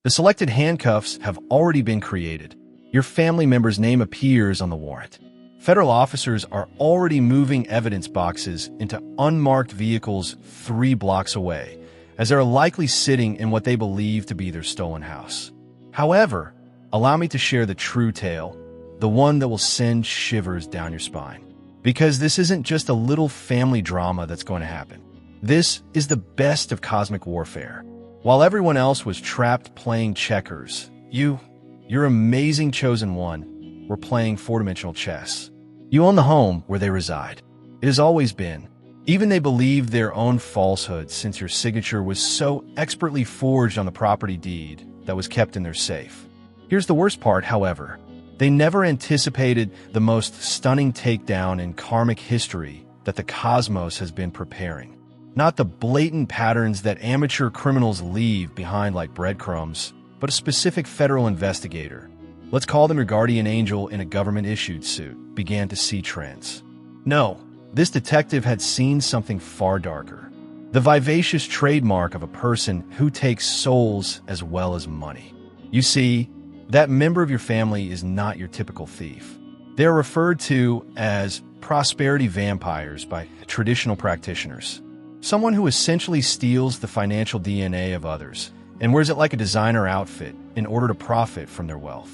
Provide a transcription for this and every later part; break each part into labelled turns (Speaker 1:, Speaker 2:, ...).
Speaker 1: The selected handcuffs have already been created. Your family member's name appears on the warrant. Federal officers are already moving evidence boxes into unmarked vehicles 3 blocks away, as they're likely sitting in what they believe to be their stolen house. However, allow me to share the true tale, the one that will send shivers down your spine. Because this isn't just a little family drama that's going to happen. This is the best of cosmic warfare. While everyone else was trapped playing checkers, your amazing chosen one, were playing 4-dimensional chess. You own the home where they reside. It has always been. Even they believed their own falsehood since your signature was so expertly forged on the property deed that was kept in their safe. Here's the worst part, however. They never anticipated the most stunning takedown in karmic history that the cosmos has been preparing. Not the blatant patterns that amateur criminals leave behind like breadcrumbs, but a specific federal investigator, let's call them your guardian angel in a government-issued suit, began to see trends. No, this detective had seen something far darker. The vivacious trademark of a person who takes souls as well as money. You see, that member of your family is not your typical thief. They're referred to as prosperity vampires by traditional practitioners. Someone who essentially steals the financial DNA of others and wears it like a designer outfit in order to profit from their wealth.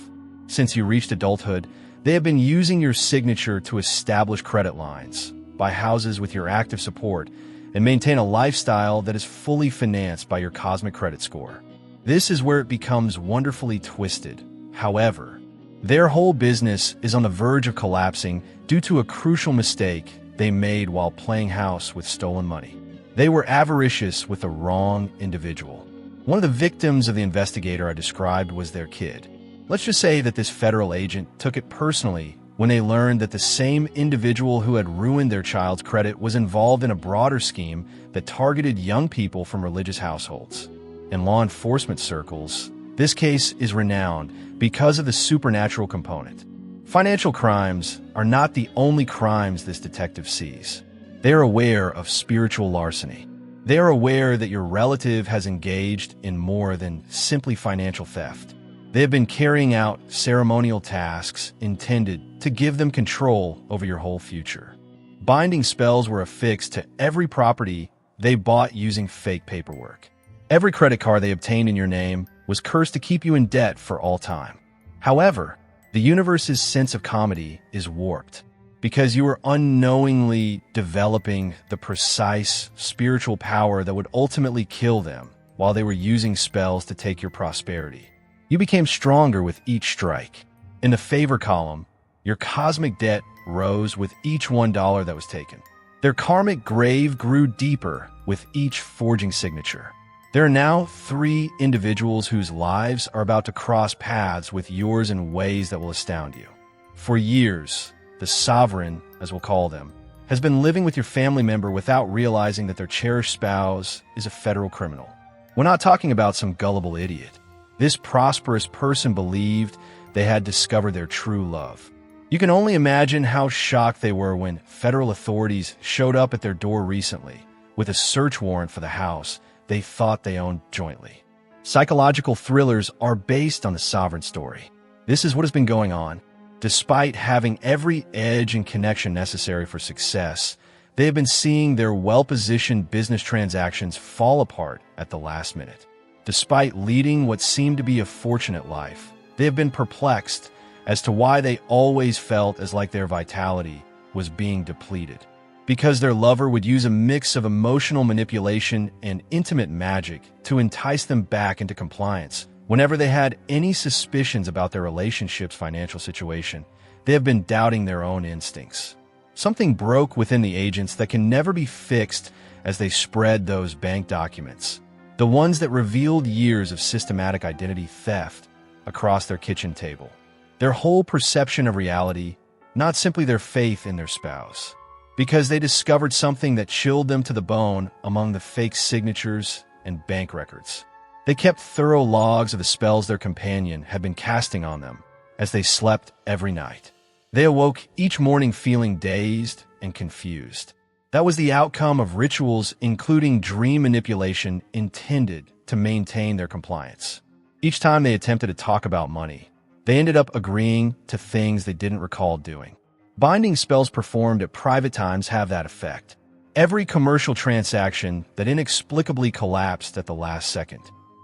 Speaker 1: Since you reached adulthood, they have been using your signature to establish credit lines, buy houses with your active support, and maintain a lifestyle that is fully financed by your cosmic credit score. This is where it becomes wonderfully twisted. However, their whole business is on the verge of collapsing due to a crucial mistake they made while playing house with stolen money. They were avaricious with the wrong individual. One of the victims of the investigator I described was their kid. Let's just say that this federal agent took it personally when they learned that the same individual who had ruined their child's credit was involved in a broader scheme that targeted young people from religious households. In law enforcement circles, this case is renowned because of the supernatural component. Financial crimes are not the only crimes this detective sees. They are aware of spiritual larceny. They are aware that your relative has engaged in more than simply financial theft. They have been carrying out ceremonial tasks intended to give them control over your whole future. Binding spells were affixed to every property they bought using fake paperwork. Every credit card they obtained in your name was cursed to keep you in debt for all time. However, the universe's sense of comedy is warped because you were unknowingly developing the precise spiritual power that would ultimately kill them while they were using spells to take your prosperity. You became stronger with each strike. In the favor column, your cosmic debt rose with each $1 that was taken. Their karmic grave grew deeper with each forging signature. There are now 3 individuals whose lives are about to cross paths with yours in ways that will astound you. For years, the sovereign, as we'll call them, has been living with your family member without realizing that their cherished spouse is a federal criminal. We're not talking about some gullible idiot. This prosperous person believed they had discovered their true love. You can only imagine how shocked they were when federal authorities showed up at their door recently with a search warrant for the house they thought they owned jointly. Psychological thrillers are based on the sovereign story. This is what has been going on. Despite having every edge and connection necessary for success, they have been seeing their well-positioned business transactions fall apart at the last minute. Despite leading what seemed to be a fortunate life, they have been perplexed as to why they always felt as like their vitality was being depleted. Because their lover would use a mix of emotional manipulation and intimate magic to entice them back into compliance. Whenever they had any suspicions about their relationship's financial situation, they have been doubting their own instincts. Something broke within the agents that can never be fixed as they spread those bank documents, the ones that revealed years of systematic identity theft across their kitchen table. Their whole perception of reality, not simply their faith in their spouse. Because they discovered something that chilled them to the bone among the fake signatures and bank records. They kept thorough logs of the spells their companion had been casting on them as they slept every night. They awoke each morning feeling dazed and confused. That was the outcome of rituals including dream manipulation intended to maintain their compliance. Each time they attempted to talk about money, they ended up agreeing to things they didn't recall doing. Binding spells performed at private times have that effect. Every commercial transaction that inexplicably collapsed at the last second.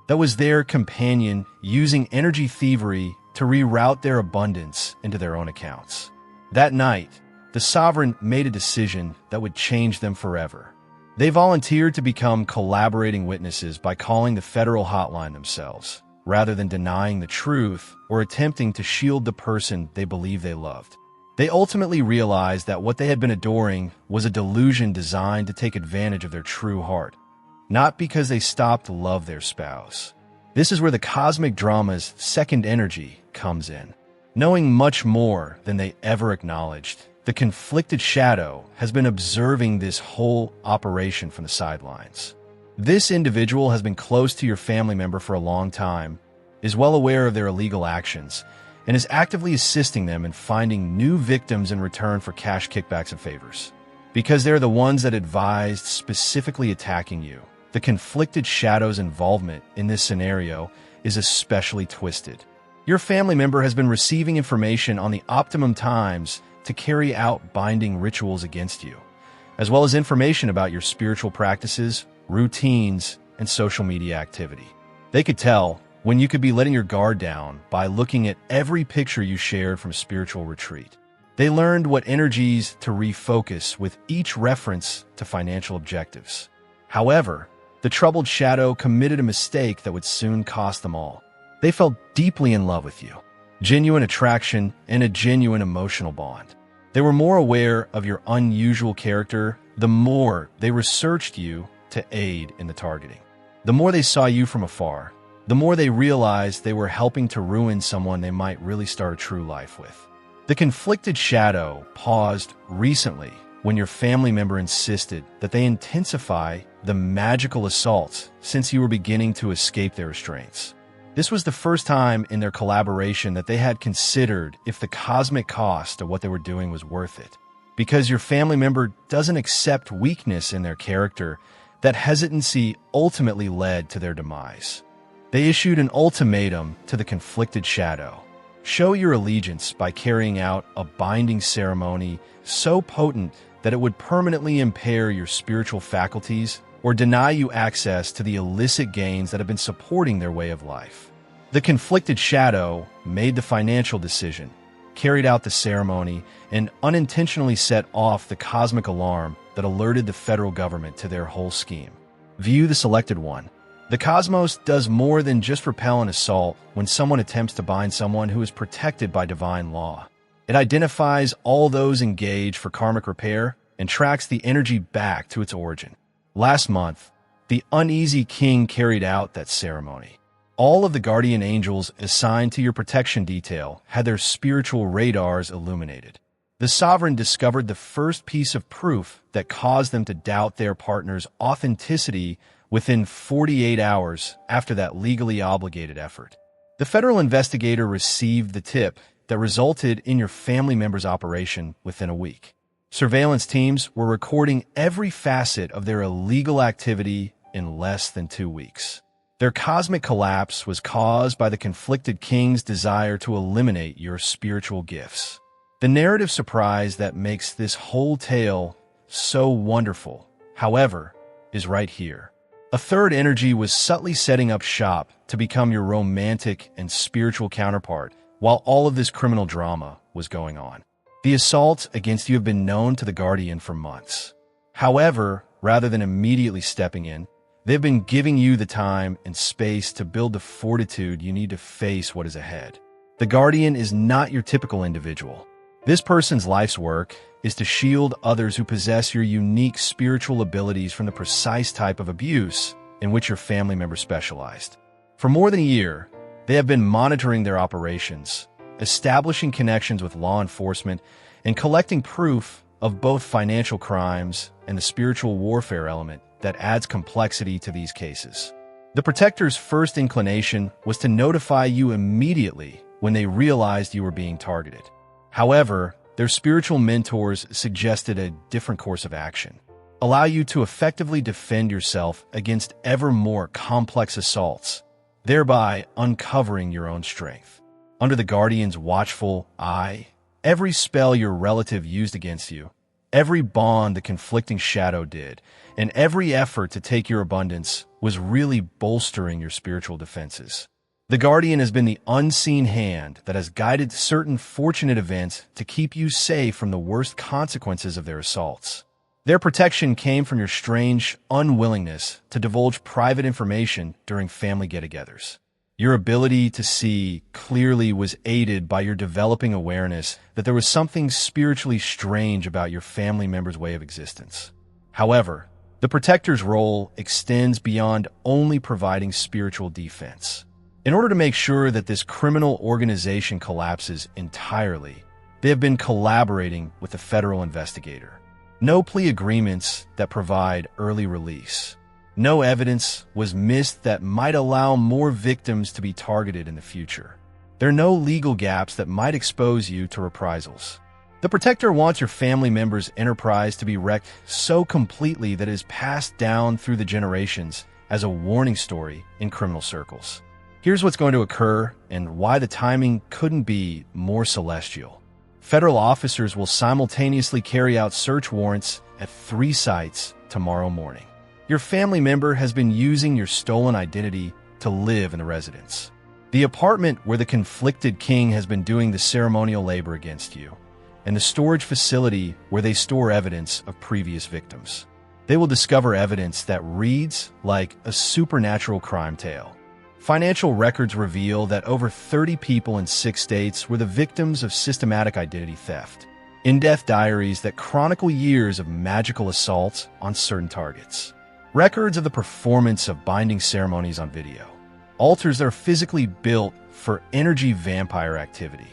Speaker 1: That was their companion using energy thievery to reroute their abundance into their own accounts. That night, the sovereign made a decision that would change them forever. They volunteered to become collaborating witnesses by calling the federal hotline themselves, rather than denying the truth or attempting to shield the person they believed they loved. They ultimately realized that what they had been adoring was a delusion designed to take advantage of their true heart, not because they stopped to love their spouse. This is where the cosmic drama's second energy comes in. Knowing much more than they ever acknowledged, the conflicted shadow has been observing this whole operation from the sidelines. This individual has been close to your family member for a long time, is well aware of their illegal actions, and is actively assisting them in finding new victims in return for cash kickbacks and favors. Because they're the ones that advised specifically attacking you, the conflicted shadow's involvement in this scenario is especially twisted. Your family member has been receiving information on the optimum times to carry out binding rituals against you, as well as information about your spiritual practices, routines, and social media activity. They could tell when you could be letting your guard down by looking at every picture you shared from a spiritual retreat. They learned what energies to refocus with each reference to financial objectives. However, the troubled shadow committed a mistake that would soon cost them all. They fell deeply in love with you, genuine attraction, and a genuine emotional bond. They were more aware of your unusual character the more they researched you to aid in the targeting. The more they saw you from afar, the more they realized they were helping to ruin someone they might really start a true life with. The conflicted shadow paused recently when your family member insisted that they intensify the magical assaults since you were beginning to escape their restraints. This was the first time in their collaboration that they had considered if the cosmic cost of what they were doing was worth it. Because your family member doesn't accept weakness in their character, that hesitancy ultimately led to their demise. They issued an ultimatum to the conflicted shadow. Show your allegiance by carrying out a binding ceremony so potent that it would permanently impair your spiritual faculties or deny you access to the illicit gains that have been supporting their way of life. The conflicted shadow made the financial decision, carried out the ceremony, and unintentionally set off the cosmic alarm that alerted the federal government to their whole scheme. View the selected one. The cosmos does more than just repel an assault when someone attempts to bind someone who is protected by divine law. It identifies all those engaged for karmic repair and tracks the energy back to its origin. Last month, the Uneasy King carried out that ceremony. All of the guardian angels assigned to your protection detail had their spiritual radars illuminated. The sovereign discovered the first piece of proof that caused them to doubt their partner's authenticity within 48 hours after that legally obligated effort. The federal investigator received the tip that resulted in your family member's operation within a week. Surveillance teams were recording every facet of their illegal activity in less than 2 weeks. Their cosmic collapse was caused by the conflicted king's desire to eliminate your spiritual gifts. The narrative surprise that makes this whole tale so wonderful, however, is right here. A third energy was subtly setting up shop to become your romantic and spiritual counterpart while all of this criminal drama was going on. The assaults against you have been known to the Guardian for months. However, rather than immediately stepping in, they've been giving you the time and space to build the fortitude you need to face what is ahead. The Guardian is not your typical individual. This person's life's work is to shield others who possess your unique spiritual abilities from the precise type of abuse in which your family member specialized. For more than a year, they have been monitoring their operations, establishing connections with law enforcement, and collecting proof of both financial crimes and the spiritual warfare element that adds complexity to these cases. The protector's first inclination was to notify you immediately when they realized you were being targeted. However, their spiritual mentors suggested a different course of action. Allow you to effectively defend yourself against ever more complex assaults thereby uncovering your own strength. Under the Guardian's watchful eye, every spell your relative used against you, every bond the conflicting shadow did, and every effort to take your abundance was really bolstering your spiritual defenses. The Guardian has been the unseen hand that has guided certain fortunate events to keep you safe from the worst consequences of their assaults. Their protection came from your strange unwillingness to divulge private information during family get-togethers. Your ability to see clearly was aided by your developing awareness that there was something spiritually strange about your family member's way of existence. However, the protector's role extends beyond only providing spiritual defense. In order to make sure that this criminal organization collapses entirely, they have been collaborating with the federal investigator. No plea agreements that provide early release. No evidence was missed that might allow more victims to be targeted in the future. There are no legal gaps that might expose you to reprisals. The protector wants your family member's enterprise to be wrecked so completely that it is passed down through the generations as a warning story in criminal circles. Here's what's going to occur and why the timing couldn't be more celestial. Federal officers will simultaneously carry out search warrants at 3 sites tomorrow morning. Your family member has been using your stolen identity to live in the residence. The apartment where the conflicted king has been doing the ceremonial labor against you, and the storage facility where they store evidence of previous victims. They will discover evidence that reads like a supernatural crime tale. Financial records reveal that over 30 people in 6 states were the victims of systematic identity theft. In-depth diaries that chronicle years of magical assaults on certain targets. Records of the performance of binding ceremonies on video. Altars that are physically built for energy vampire activity.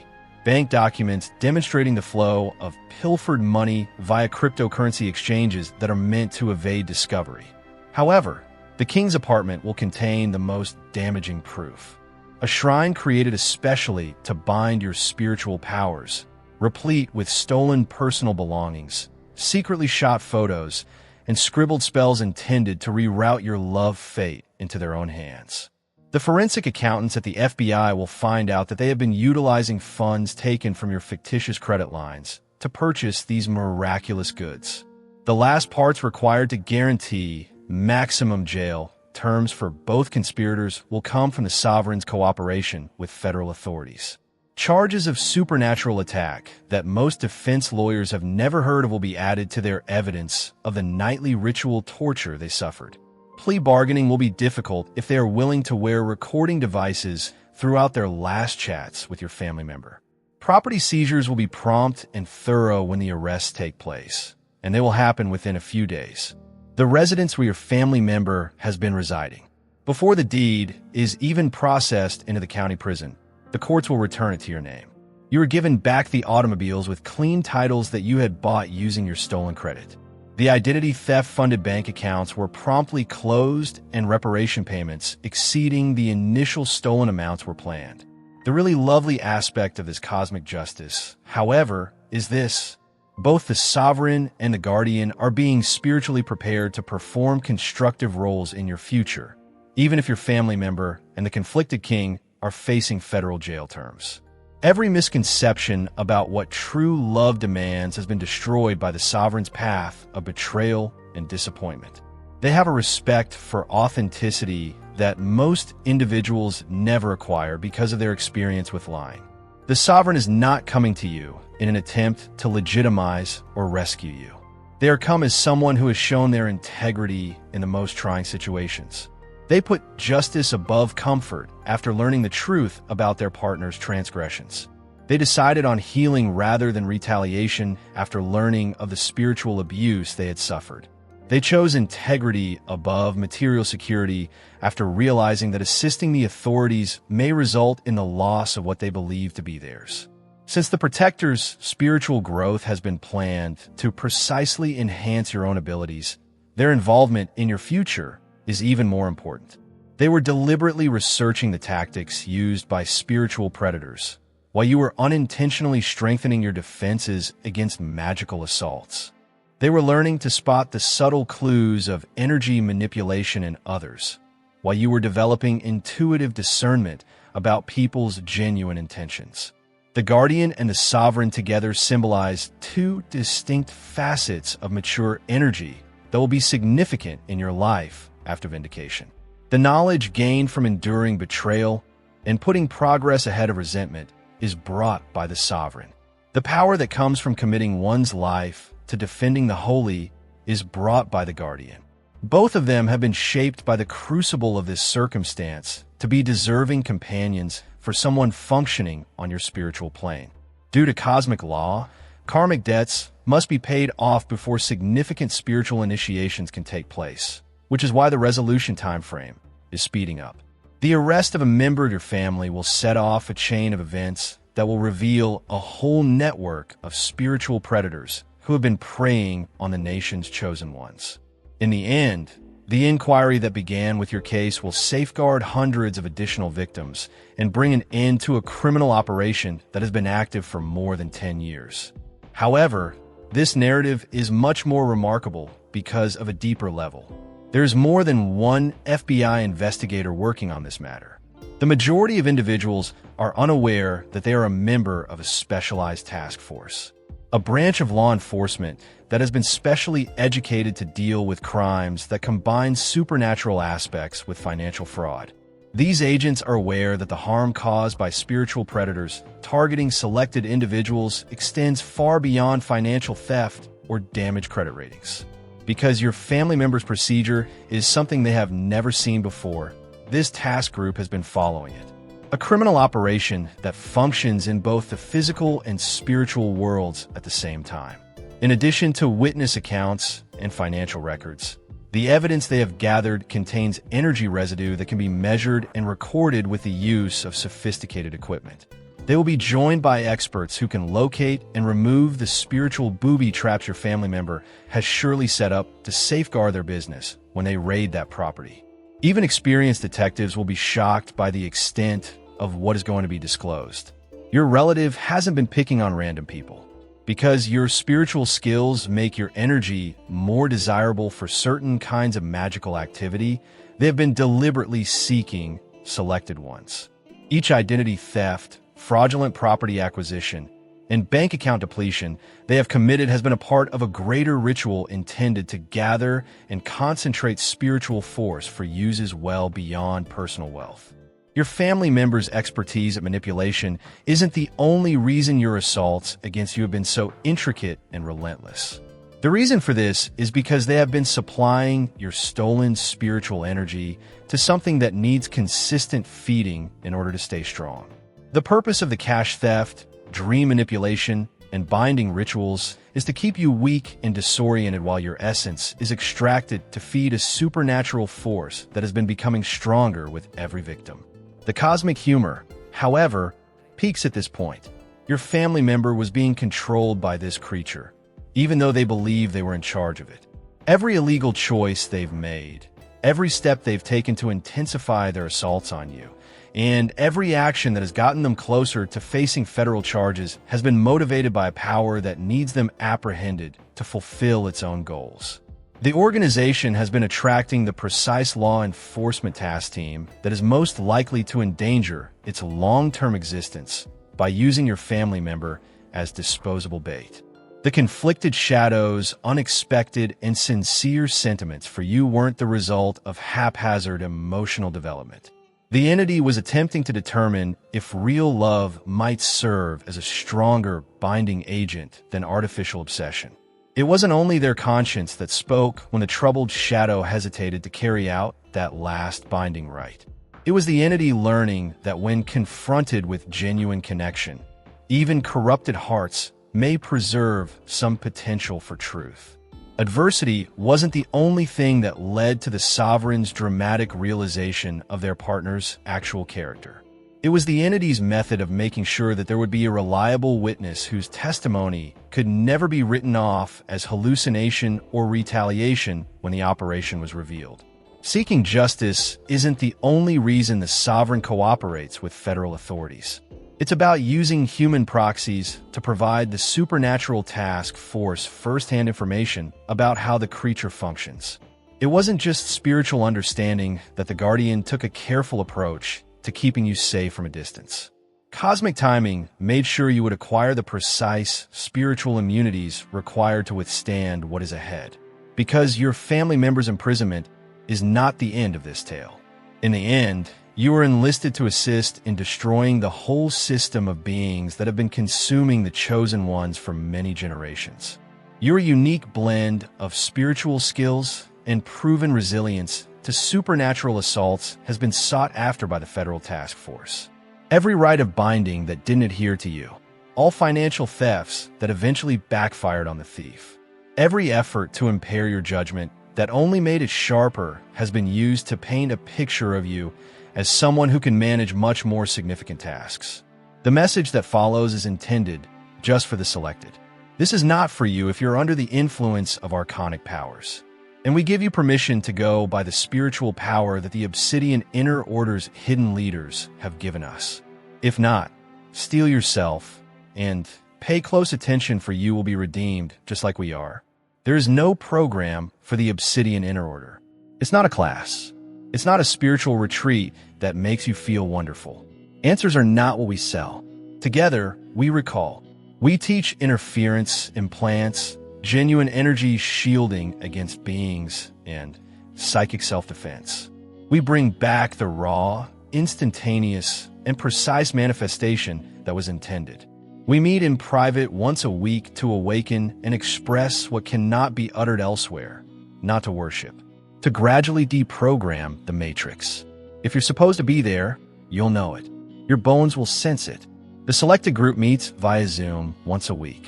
Speaker 1: Bank documents demonstrating the flow of pilfered money via cryptocurrency exchanges that are meant to evade discovery. However, the king's apartment will contain the most damaging proof. A shrine created especially to bind your spiritual powers, replete with stolen personal belongings, secretly shot photos, and scribbled spells intended to reroute your love fate into their own hands. The forensic accountants at the FBI will find out that they have been utilizing funds taken from your fictitious credit lines to purchase these miraculous goods. The last parts required to guarantee maximum jail terms for both conspirators will come from the sovereign's cooperation with federal authorities. Charges of supernatural attack that most defense lawyers have never heard of will be added to their evidence of the nightly ritual torture they suffered. Plea bargaining will be difficult if they are willing to wear recording devices throughout their last chats with your family member. Property seizures will be prompt and thorough when the arrests take place, and they will happen within a few days. The residence where your family member has been residing. Before the deed is even processed into the county prison, the courts will return it to your name. You are given back the automobiles with clean titles that you had bought using your stolen credit. The identity theft-funded bank accounts were promptly closed and reparation payments exceeding the initial stolen amounts were planned. The really lovely aspect of this cosmic justice, however, is this. Both the sovereign and the guardian are being spiritually prepared to perform constructive roles in your future, even if your family member and the conflicted king are facing federal jail terms. Every misconception about what true love demands has been destroyed by the sovereign's path of betrayal and disappointment. They have a respect for authenticity that most individuals never acquire because of their experience with lying. The sovereign is not coming to you in an attempt to legitimize or rescue you. They are come as someone who has shown their integrity in the most trying situations. They put justice above comfort after learning the truth about their partner's transgressions. They decided on healing rather than retaliation after learning of the spiritual abuse they had suffered. They chose integrity above material security after realizing that assisting the authorities may result in the loss of what they believe to be theirs. Since the protector's spiritual growth has been planned to precisely enhance your own abilities, their involvement in your future is even more important. They were deliberately researching the tactics used by spiritual predators, while you were unintentionally strengthening your defenses against magical assaults. They were learning to spot the subtle clues of energy manipulation in others, while you were developing intuitive discernment about people's genuine intentions. The guardian and the sovereign together symbolize two distinct facets of mature energy that will be significant in your life after vindication. The knowledge gained from enduring betrayal and putting progress ahead of resentment is brought by the sovereign. The power that comes from committing one's life to defending the holy is brought by the guardian. Both of them have been shaped by the crucible of this circumstance to be deserving companions for someone functioning on your spiritual plane. Due to cosmic law, karmic debts must be paid off before significant spiritual initiations can take place, which is why the resolution time frame is speeding up. The arrest of a member of your family will set off a chain of events that will reveal a whole network of spiritual predators who have been preying on the nation's chosen ones. In the end, the inquiry that began with your case will safeguard hundreds of additional victims and bring an end to a criminal operation that has been active for more than 10 years. However, this narrative is much more remarkable because of a deeper level. There's more than one FBI investigator working on this matter. The majority of individuals are unaware that they are a member of a specialized task force, a branch of law enforcement that has been specially educated to deal with crimes that combine supernatural aspects with financial fraud. These agents are aware that the harm caused by spiritual predators targeting selected individuals extends far beyond financial theft or damaged credit ratings. Because your family member's procedure is something they have never seen before, this task group has been following it. A criminal operation that functions in both the physical and spiritual worlds at the same time. In addition to witness accounts and financial records, the evidence they have gathered contains energy residue that can be measured and recorded with the use of sophisticated equipment. They will be joined by experts who can locate and remove the spiritual booby traps your family member has surely set up to safeguard their business when they raid that property. Even experienced detectives will be shocked by the extent of what is going to be disclosed. Your relative hasn't been picking on random people. Because your spiritual skills make your energy more desirable for certain kinds of magical activity, they have been deliberately seeking selected ones. Each identity theft, fraudulent property acquisition, and bank account depletion they have committed has been a part of a greater ritual intended to gather and concentrate spiritual force for uses well beyond personal wealth. Your family member's expertise at manipulation isn't the only reason your assaults against you have been so intricate and relentless. The reason for this is because they have been supplying your stolen spiritual energy to something that needs consistent feeding in order to stay strong. The purpose of the cash theft, dream manipulation, and binding rituals is to keep you weak and disoriented while your essence is extracted to feed a supernatural force that has been becoming stronger with every victim. The cosmic humor, however, peaks at this point. Your family member was being controlled by this creature, even though they believe they were in charge of it. Every illegal choice they've made, every step they've taken to intensify their assaults on you, and every action that has gotten them closer to facing federal charges has been motivated by a power that needs them apprehended to fulfill its own goals. The organization has been attracting the precise law enforcement task team that is most likely to endanger its long-term existence by using your family member as disposable bait. The conflicted shadows, unexpected, and sincere sentiments for you weren't the result of haphazard emotional development. The entity was attempting to determine if real love might serve as a stronger binding agent than artificial obsession. It wasn't only their conscience that spoke when the troubled shadow hesitated to carry out that last binding rite. It was the entity learning that when confronted with genuine connection, even corrupted hearts may preserve some potential for truth. Adversity wasn't the only thing that led to the sovereign's dramatic realization of their partner's actual character. It was the entity's method of making sure that there would be a reliable witness whose testimony could never be written off as hallucination or retaliation when the operation was revealed. Seeking justice isn't the only reason the sovereign cooperates with federal authorities. It's about using human proxies to provide the supernatural task force first-hand information about how the creature functions. It wasn't just spiritual understanding that the Guardian took a careful approach to keeping you safe from a distance. Cosmic timing made sure you would acquire the precise spiritual immunities required to withstand what is ahead. Because your family member's imprisonment is not the end of this tale. In the end, you are enlisted to assist in destroying the whole system of beings that have been consuming the chosen ones for many generations. Your unique blend of spiritual skills and proven resilience to supernatural assaults has been sought after by the federal task force. Every rite of binding that didn't adhere to you, all financial thefts that eventually backfired on the thief, every effort to impair your judgment that only made it sharper has been used to paint a picture of you as someone who can manage much more significant tasks. The message that follows is intended just for the selected. This is not for you if you're under the influence of archonic powers. And we give you permission to go by the spiritual power that the Obsidian Inner Order's hidden leaders have given us. If not, steel yourself and pay close attention, for you will be redeemed just like we are. There is no program for the Obsidian Inner Order. It's not a class. It's not a spiritual retreat that makes you feel wonderful. Answers are not what we sell. Together, we recall. We teach interference, implants, genuine energy shielding against beings, and psychic self-defense. We bring back the raw, instantaneous, and precise manifestation that was intended. We meet in private once a week to awaken and express what cannot be uttered elsewhere, not to worship, to gradually deprogram the matrix. If you're supposed to be there, you'll know it. Your bones will sense it. The selected group meets via Zoom once a week.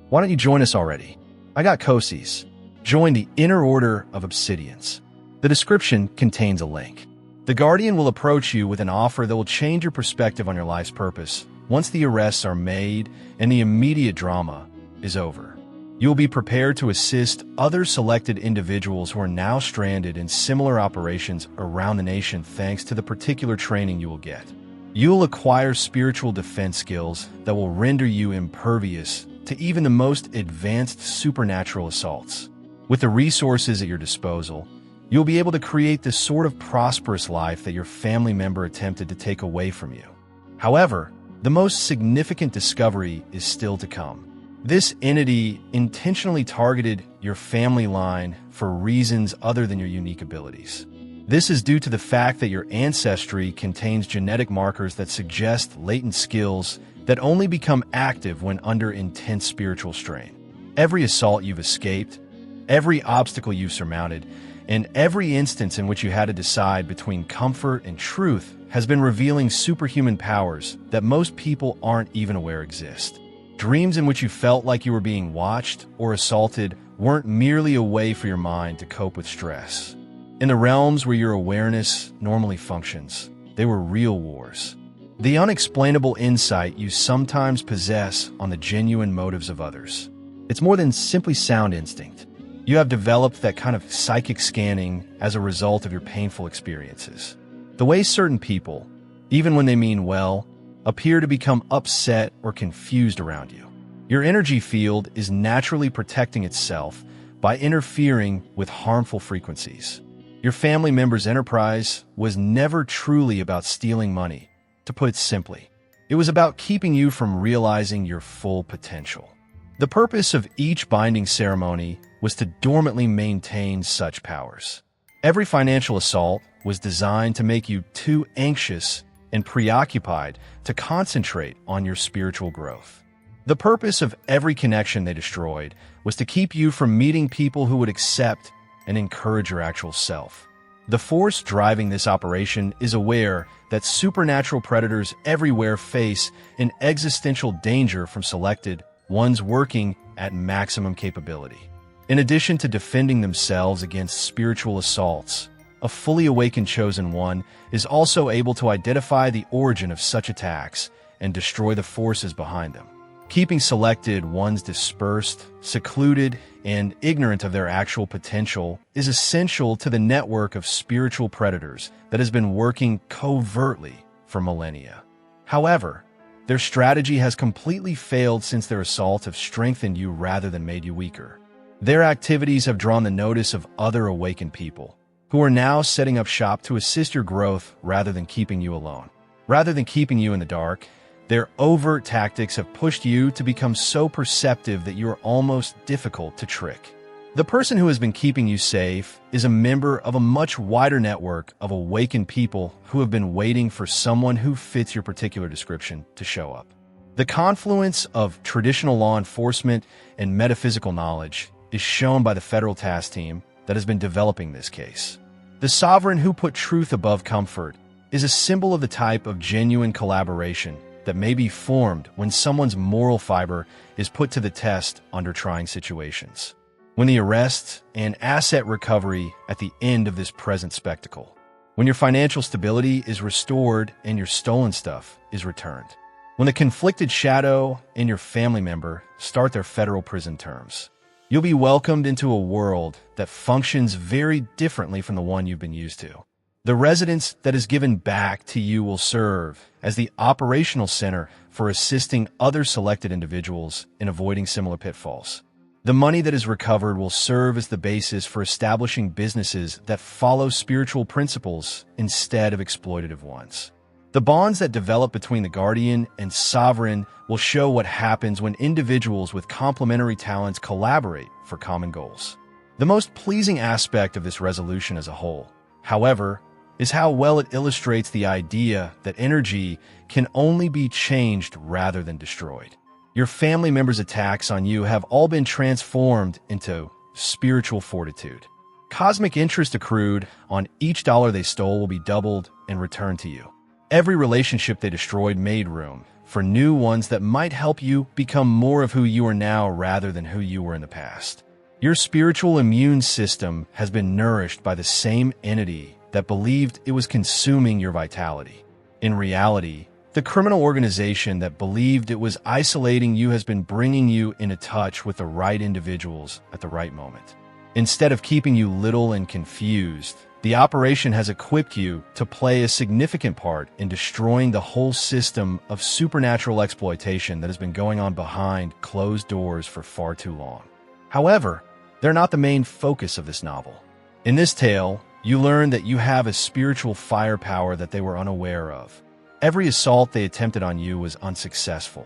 Speaker 1: Why don't you join us already? I got Kosi's. Join the Inner Order of Obsidians. The description contains a link. The Guardian will approach you with an offer that will change your perspective on your life's purpose once the arrests are made and the immediate drama is over. You will be prepared to assist other selected individuals who are now stranded in similar operations around the nation thanks to the particular training you will get. You will acquire spiritual defense skills that will render you impervious to even the most advanced supernatural assaults. With the resources at your disposal, you'll be able to create the sort of prosperous life that your family member attempted to take away from you. However, the most significant discovery is still to come. This entity intentionally targeted your family line for reasons other than your unique abilities. This is due to the fact that your ancestry contains genetic markers that suggest latent skills that only become active when under intense spiritual strain. Every assault you've escaped, every obstacle you've surmounted, and every instance in which you had to decide between comfort and truth has been revealing superhuman powers that most people aren't even aware exist. Dreams in which you felt like you were being watched or assaulted weren't merely a way for your mind to cope with stress. In the realms where your awareness normally functions, they were real wars. The unexplainable insight you sometimes possess on the genuine motives of others. It's more than simply sound instinct. You have developed that kind of psychic scanning as a result of your painful experiences. The way certain people, even when they mean well, appear to become upset or confused around you. Your energy field is naturally protecting itself by interfering with harmful frequencies. Your family member's enterprise was never truly about stealing money. To put it simply, it was about keeping you from realizing your full potential. The purpose of each binding ceremony was to dormantly maintain such powers. Every financial assault was designed to make you too anxious and preoccupied to concentrate on your spiritual growth. The purpose of every connection they destroyed was to keep you from meeting people who would accept and encourage your actual self. The force driving this operation is aware that supernatural predators everywhere face an existential danger from selected ones working at maximum capability. In addition to defending themselves against spiritual assaults, a fully awakened chosen one is also able to identify the origin of such attacks and destroy the forces behind them. Keeping selected ones dispersed, secluded, and ignorant of their actual potential is essential to the network of spiritual predators that has been working covertly for millennia. However, their strategy has completely failed since their assaults have strengthened you rather than made you weaker. Their activities have drawn the notice of other awakened people, who are now setting up shop to assist your growth rather than keeping you alone. Rather than keeping you in the dark, their overt tactics have pushed you to become so perceptive that you are almost difficult to trick. The person who has been keeping you safe is a member of a much wider network of awakened people who have been waiting for someone who fits your particular description to show up. The confluence of traditional law enforcement and metaphysical knowledge is shown by the federal task team that has been developing this case. The sovereign who put truth above comfort is a symbol of the type of genuine collaboration that may be formed when someone's moral fiber is put to the test under trying situations. When the arrest and asset recovery at the end of this present spectacle. When your financial stability is restored and your stolen stuff is returned. When the conflicted shadow and your family member start their federal prison terms. You'll be welcomed into a world that functions very differently from the one you've been used to. The residence that is given back to you will serve as the operational center for assisting other selected individuals in avoiding similar pitfalls. The money that is recovered will serve as the basis for establishing businesses that follow spiritual principles instead of exploitative ones. The bonds that develop between the guardian and sovereign will show what happens when individuals with complementary talents collaborate for common goals. The most pleasing aspect of this resolution as a whole, however, is how well it illustrates the idea that energy can only be changed rather than destroyed. Your family members' attacks on you have all been transformed into spiritual fortitude. Cosmic interest accrued on each dollar they stole will be doubled and returned to you. Every relationship they destroyed made room for new ones that might help you become more of who you are now rather than who you were in the past. Your spiritual immune system has been nourished by the same entity that believed it was consuming your vitality. In reality, the criminal organization that believed it was isolating you has been bringing you into touch with the right individuals at the right moment. Instead of keeping you little and confused, the operation has equipped you to play a significant part in destroying the whole system of supernatural exploitation that has been going on behind closed doors for far too long. However, they're not the main focus of this novel. In this tale, you learn that you have a spiritual firepower that they were unaware of. Every assault they attempted on you was unsuccessful,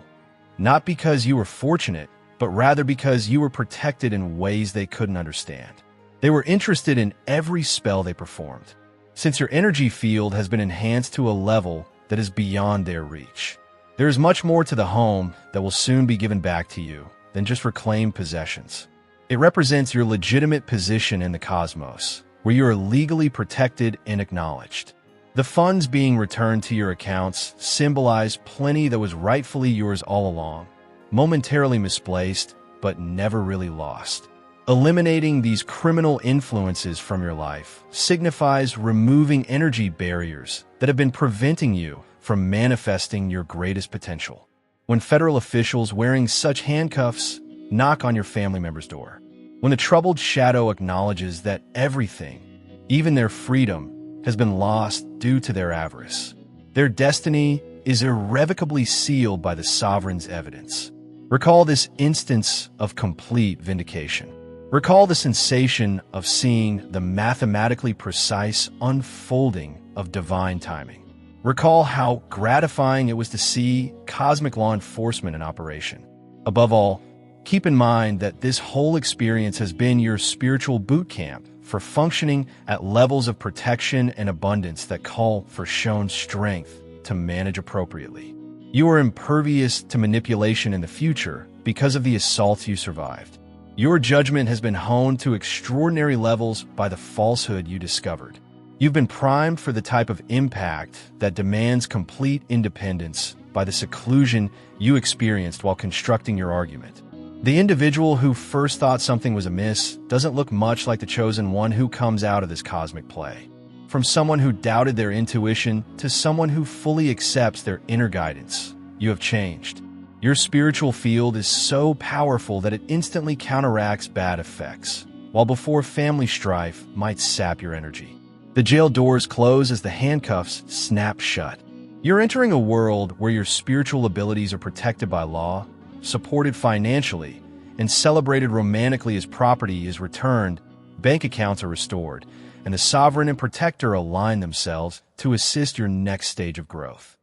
Speaker 1: not because you were fortunate, but rather because you were protected in ways they couldn't understand. They were interested in every spell they performed, since your energy field has been enhanced to a level that is beyond their reach. There is much more to the home that will soon be given back to you than just reclaimed possessions. It represents your legitimate position in the cosmos, where you are legally protected and acknowledged. The funds being returned to your accounts symbolize plenty that was rightfully yours all along, momentarily misplaced, but never really lost. Eliminating these criminal influences from your life signifies removing energy barriers that have been preventing you from manifesting your greatest potential. When federal officials wearing such handcuffs knock on your family member's door, when the troubled shadow acknowledges that everything, even their freedom, has been lost due to their avarice, their destiny is irrevocably sealed by the sovereign's evidence. Recall this instance of complete vindication. Recall the sensation of seeing the mathematically precise unfolding of divine timing. Recall how gratifying it was to see cosmic law enforcement in operation. Above all, keep in mind that this whole experience has been your spiritual boot camp for functioning at levels of protection and abundance that call for shown strength to manage appropriately. You are impervious to manipulation in the future because of the assaults you survived. Your judgment has been honed to extraordinary levels by the falsehood you discovered. You've been primed for the type of impact that demands complete independence by the seclusion you experienced while constructing your argument. The individual who first thought something was amiss doesn't look much like the chosen one who comes out of this cosmic play. From someone who doubted their intuition to someone who fully accepts their inner guidance, you have changed. Your spiritual field is so powerful that it instantly counteracts bad effects, while before family strife might sap your energy. The jail doors close as the handcuffs snap shut. You're entering a world where your spiritual abilities are protected by law, supported financially, and celebrated romantically as property is returned, bank accounts are restored, and the sovereign and protector align themselves to assist your next stage of growth.